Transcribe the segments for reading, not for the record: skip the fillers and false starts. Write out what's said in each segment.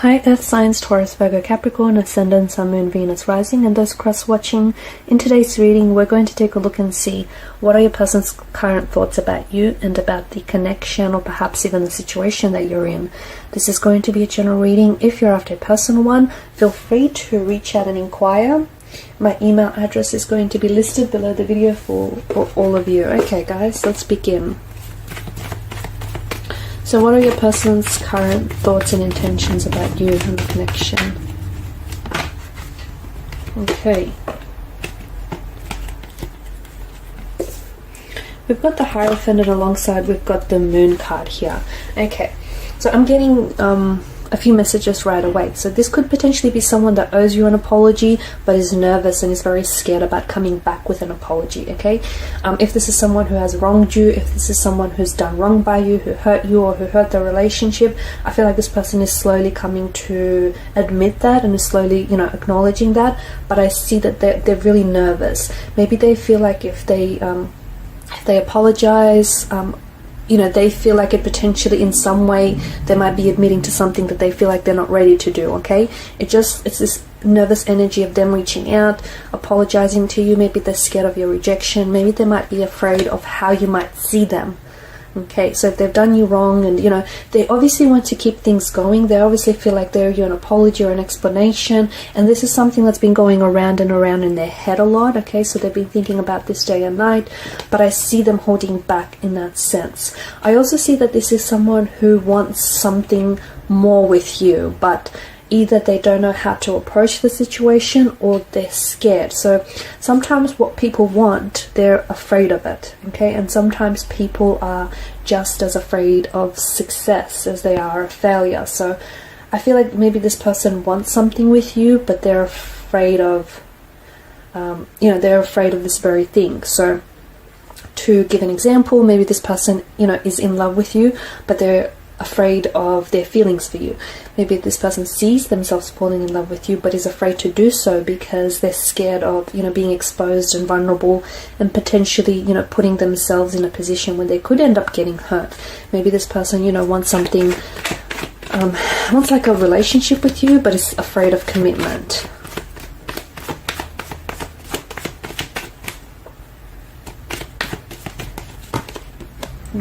Hi Earth signs, Taurus, Virgo, Capricorn, Ascendant, Sun, Moon, Venus, Rising, and those cross-watching. In today's reading, we're going to take a look and see what are your person's current thoughts about you and about the connection or perhaps even the situation that you're in. This is going to be a general reading. If you're after a personal one, feel free to reach out and inquire. My email address is going to be listed below the video for all of you. Okay guys, let's begin. So what are your person's current thoughts and intentions about you and the connection? Okay. We've got the Hierophant and alongside we've got the Moon card here. Okay. So I'm getting a few messages right away. So this could potentially be someone that owes you an apology but is nervous and is very scared about coming back with an apology, okay? If this is someone who has wronged you, if this is someone who's done wrong by you, who hurt you or who hurt the relationship, I feel like this person is slowly coming to admit that and is slowly, acknowledging that. But I see that they're really nervous. Maybe they feel like if they apologize, they feel like it potentially in some way they might be admitting to something that they feel like they're not ready to do, okay? It's this nervous energy of them reaching out, apologizing to you. Maybe they're scared of your rejection. Maybe they might be afraid of how you might see them. Okay, so if they've done you wrong and, they obviously want to keep things going. They obviously feel like they owe you an apology or an explanation. And this is something that's been going around and around in their head a lot, okay? So they've been thinking about this day and night, but I see them holding back in that sense. I also see that this is someone who wants something more with you, but either they don't know how to approach the situation or they're scared. So sometimes what people want, they're afraid of it, okay? And sometimes people are just as afraid of success as they are of failure. So I feel like maybe this person wants something with you, but they're afraid of, they're afraid of this very thing. So to give an example, maybe this person, is in love with you, but they're afraid of their feelings for you. Maybe this person sees themselves falling in love with you but is afraid to do so because they're scared of being exposed and vulnerable and potentially putting themselves in a position where they could end up getting hurt. Maybe this person wants something, wants like a relationship with you but is afraid of commitment.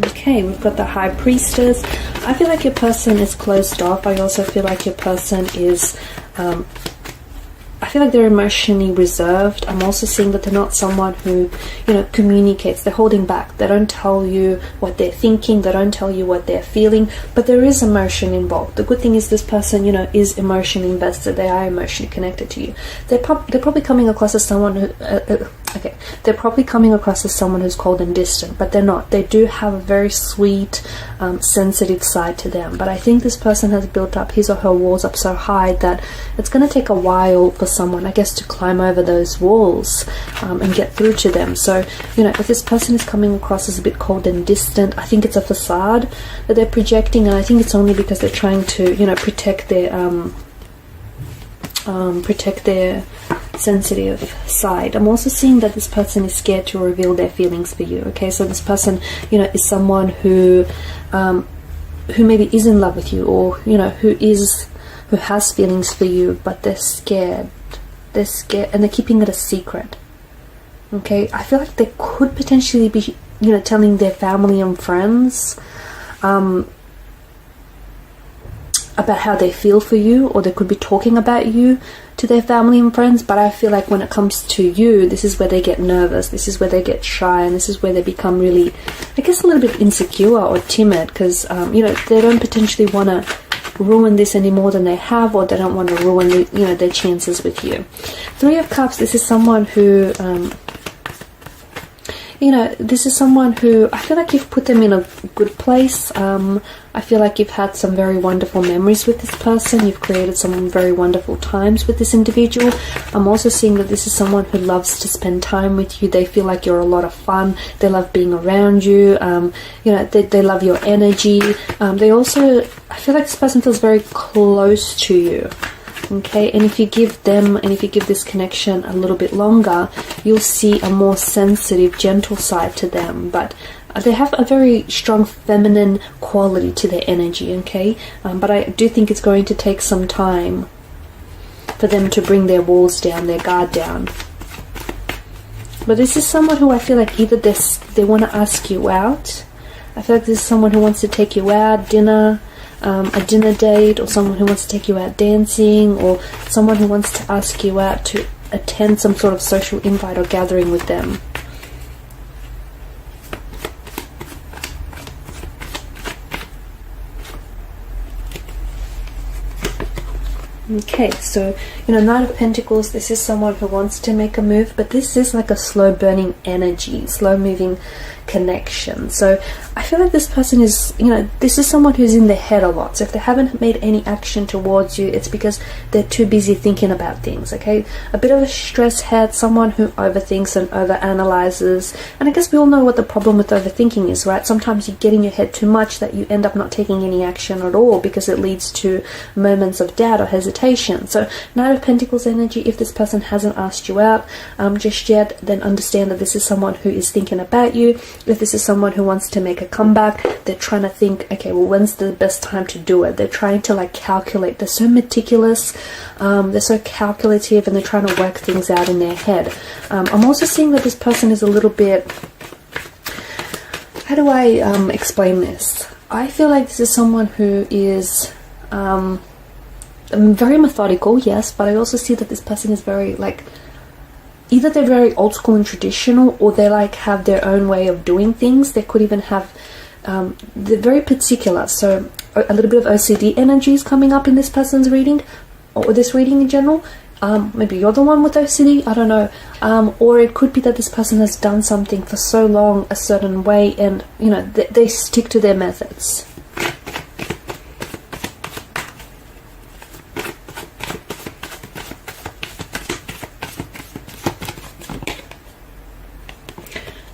Okay, we've got the High Priestess. I feel like your person is closed off. I also feel like your person is, I feel like they're emotionally reserved. I'm also seeing that they're not someone who, communicates. They're holding back. They don't tell you what they're thinking. They don't tell you what they're feeling. But there is emotion involved. The good thing is this person, is emotionally invested. They are emotionally connected to you. They're probably coming across as someone who... they're probably coming across as someone who's cold and distant, but they're not. They do have a very sweet, sensitive side to them. But I think this person has built up his or her walls up so high that it's going to take a while for someone, I guess, to climb over those walls and get through to them. So, if this person is coming across as a bit cold and distant, I think it's a facade that they're projecting, and I think it's only because they're trying to, protect their sensitive side. I'm also seeing that this person is scared to reveal their feelings for you, okay? So this person, is someone who maybe is in love with you, or, who has feelings for you, but they're scared. They're scared and they're keeping it a secret, okay? I feel like they could potentially be, telling their family and friends, about how they feel for you, or they could be talking about you to their family and friends. But I feel like when it comes to you, this is where they get nervous, this is where they get shy, and this is where they become really, I guess, a little bit insecure or timid, because they don't potentially want to ruin this any more than they have, or they don't want to ruin their chances with you. Three of Cups, this is someone who this is someone who, I feel like you've put them in a good place. I feel like you've had some very wonderful memories with this person. You've created some very wonderful times with this individual. I'm also seeing that this is someone who loves to spend time with you. They feel like you're a lot of fun. They love being around you. They love your energy. They also, I feel like this person feels very close to you. Okay, and if you give them, and if you give this connection a little bit longer, you'll see a more sensitive, gentle side to them. But They have a very strong feminine quality to their energy, okay? But I do think it's going to take some time for them to bring their walls down, their guard down. But this is someone who I feel like either they want to ask you out. I feel like this is someone who wants to take you out, dinner, a dinner date, or someone who wants to take you out dancing, or someone who wants to ask you out to attend some sort of social invite or gathering with them. Okay, so, Knight of Pentacles, this is someone who wants to make a move, but this is like a slow burning energy, slow moving connection. So I feel like this person is, this is someone who's in their head a lot. So if they haven't made any action towards you, it's because they're too busy thinking about things, okay? A bit of a stress head, someone who overthinks and overanalyzes. And I guess we all know what the problem with overthinking is, right? Sometimes you get in your head too much that you end up not taking any action at all because it leads to moments of doubt or hesitation. So Knight of Pentacles energy, if this person hasn't asked you out just yet, then understand that this is someone who is thinking about you. If this is someone who wants to make a comeback, they're trying to think, okay, well, when's the best time to do it? They're trying to calculate. They're so meticulous, they're so calculative, and they're trying to work things out in their head. I'm also seeing that this person is a little bit, how do I explain this? I feel like this is someone who is very methodical, yes, but I also see that this person is very either they're very old school and traditional, or they have their own way of doing things. They could even have, they're very particular. So a little bit of OCD energy is coming up in this person's reading, or this reading in general. Maybe you're the one with OCD, I don't know. Or it could be that this person has done something for so long a certain way, and they stick to their methods.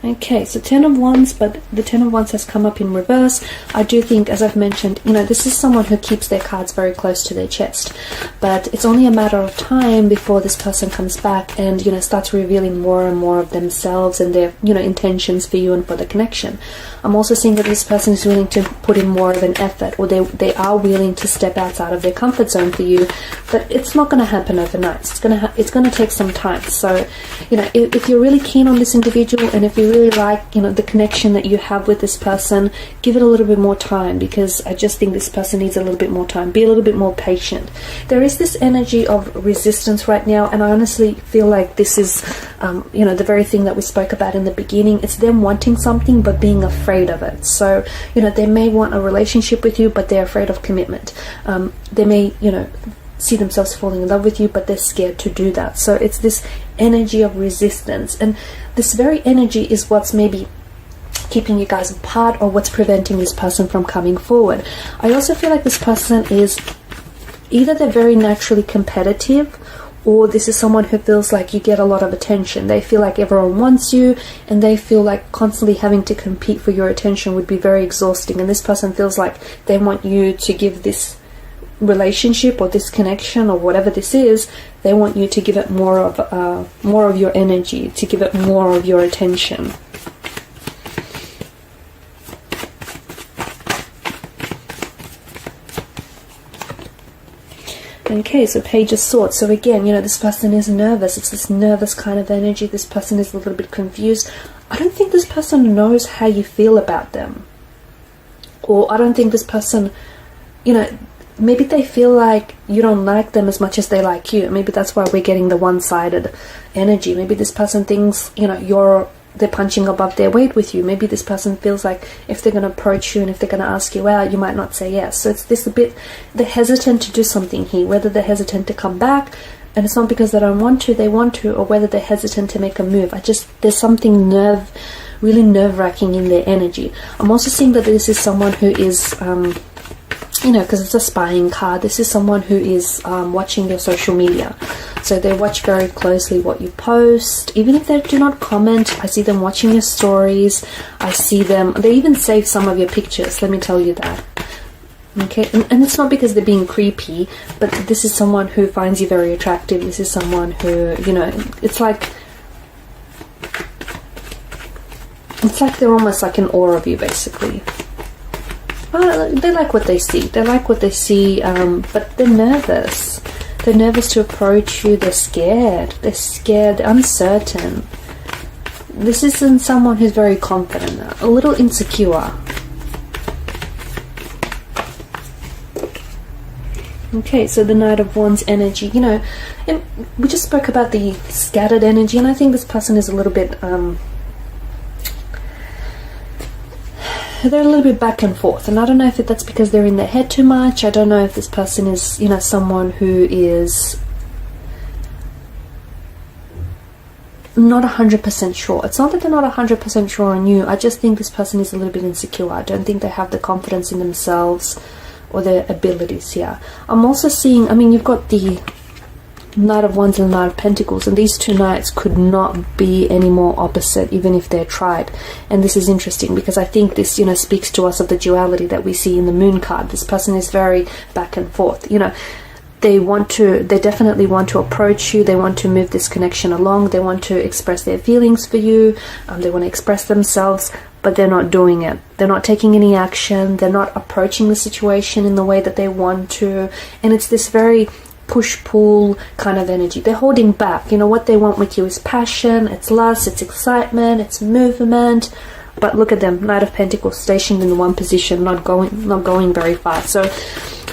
Okay, so 10 of Wands, but the 10 of Wands has come up in reverse. I do think, as I've mentioned, this is someone who keeps their cards very close to their chest. But it's only a matter of time before this person comes back and, starts revealing more and more of themselves and their, intentions for you and for the connection. I'm also seeing that this person is willing to put in more of an effort, or they are willing to step outside of their comfort zone for you. But it's not going to happen overnight. It's going to take some time. So, if you're really keen on this individual, and if you really like the connection that you have with this person, give it a little bit more time, because I just think this person needs a little bit more time. Be a little bit more patient. There is this energy of resistance right now, and I honestly feel like this is the very thing that we spoke about in the beginning. It's them wanting something but being afraid of it. So they may want a relationship with you, but they're afraid of commitment. They may see themselves falling in love with you, but they're scared to do that. So it's this energy of resistance, and this very energy is what's maybe keeping you guys apart, or what's preventing this person from coming forward. I also feel like this person is either they're very naturally competitive, or this is someone who feels like you get a lot of attention. They feel like everyone wants you, and they feel like constantly having to compete for your attention would be very exhausting, and this person feels like they want you to give this relationship or this connection or whatever this is, they want you to give it more of your energy, to give it more of your attention. Okay, so Page of Swords. So again, this person is nervous. It's this nervous kind of energy. This person is a little bit confused. I don't think this person knows how you feel about them, or I don't think this person, maybe they feel like you don't like them as much as they like you. Maybe that's why we're getting the one-sided energy. Maybe this person thinks, they're punching above their weight with you. Maybe this person feels like if they're going to approach you and if they're going to ask you out, you might not say yes. So it's this a bit, they're hesitant to do something here, whether they're hesitant to come back, and it's not because they don't want to, they want to, or whether they're hesitant to make a move. There's something really nerve-wracking in their energy. I'm also seeing that this is someone who is, because it's a spying card, this is someone who is watching your social media. So they watch very closely what you post. Even if they do not comment, I see them watching your stories. I see them, they even save some of your pictures, let me tell you that. Okay, and it's not because they're being creepy, but this is someone who finds you very attractive. This is someone who, it's like, It's like they're almost like in awe of you, basically. They like what they see. They like what they see, but they're nervous. They're nervous to approach you. They're scared. They're scared, uncertain. This isn't someone who's very confident, a little insecure. Okay, so the Knight of Wands energy, you know, and we just spoke about the scattered energy, and I think this person is a little bit, they're a little bit back and forth, and I don't know if that's because they're in their head too much. I don't know if this person is, you know, someone who is not 100% sure. It's not that they're not 100% sure on you. I just think this person is a little bit insecure. I don't think they have the confidence in themselves or their abilities here. I'm also seeing, I mean, you've got the Knight of Wands and the Knight of Pentacles, and these two knights could not be any more opposite, even if they're tried. And this is interesting because I think this, you know, speaks to us of the duality that we see in the Moon card. This person is very back and forth, you know. They definitely want to approach you. They want to move this connection along. They want to express their feelings for you. They want to express themselves, but they're not doing it. They're not taking any action. They're not approaching the situation in the way that they want to. And it's this very push-pull kind of energy. They're holding back. You know, what they want with you is passion, it's lust, it's excitement, it's movement. But look at them, Knight of Pentacles stationed in the one position, not going very far. So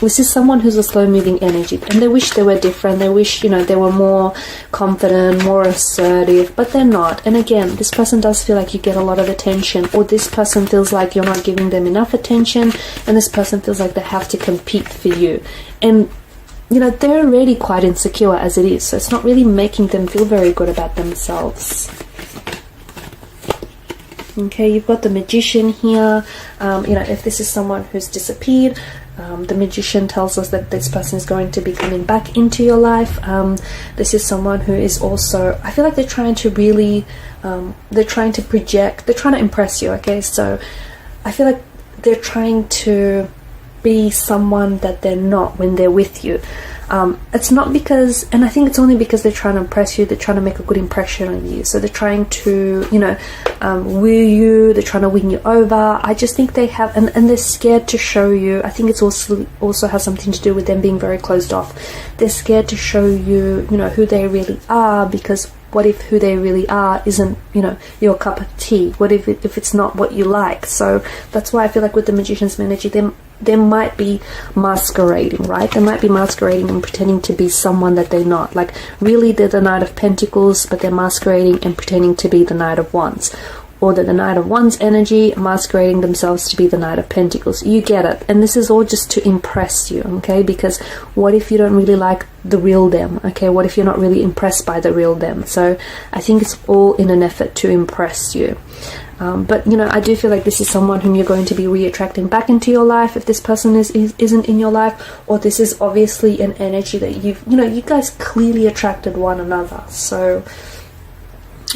this is someone who's a slow-moving energy, and they wish they were different. They wish, you know, they were more confident, more assertive, but they're not. And again, this person does feel like you get a lot of attention, or this person feels like you're not giving them enough attention, and this person feels like they have to compete for you. And you know, they're already quite insecure as it is, so it's not really making them feel very good about themselves. Okay, you've got the Magician here. You know, if this is someone who's disappeared, the Magician tells us that this person is going to be coming back into your life. This is someone who is also, I feel like they're trying to really, they're trying to project, they're trying to impress you, okay? So I feel like they're trying to be someone that they're not when they're with you. It's not because, and I think it's only because they're trying to impress you, they're trying to make a good impression on you. So they're trying to, you know, woo you, they're trying to win you over. I just think they have, and they're scared to show you. I think it's also has something to do with them being very closed off. They're scared to show you, you know, who they really are, because what if who they really are isn't, you know, your cup of tea? What if it's not what you like? So that's why I feel like with the Magician's energy, they might be masquerading, right? They might be masquerading and pretending to be someone that they're not. Like, really, they're the Knight of Pentacles, but they're masquerading and pretending to be the Knight of Wands. Or they're the Knight of Wands energy, masquerading themselves to be the Knight of Pentacles. You get it. And this is all just to impress you, okay? Because what if you don't really like the real them, okay? What if you're not really impressed by the real them? So I think it's all in an effort to impress you. But, you know, I do feel like this is someone whom you're going to be re-attracting back into your life if this person isn't in your life, or this is obviously an energy that you guys clearly attracted one another. So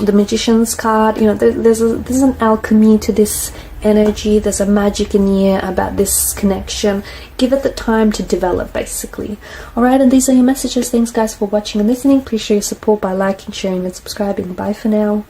the Magician's card, you know, there's an alchemy to this energy. There's a magic in the air about this connection. Give it the time to develop, basically. Alright, and these are your messages. Thanks guys for watching and listening. Please show your support by liking, sharing and subscribing. Bye for now.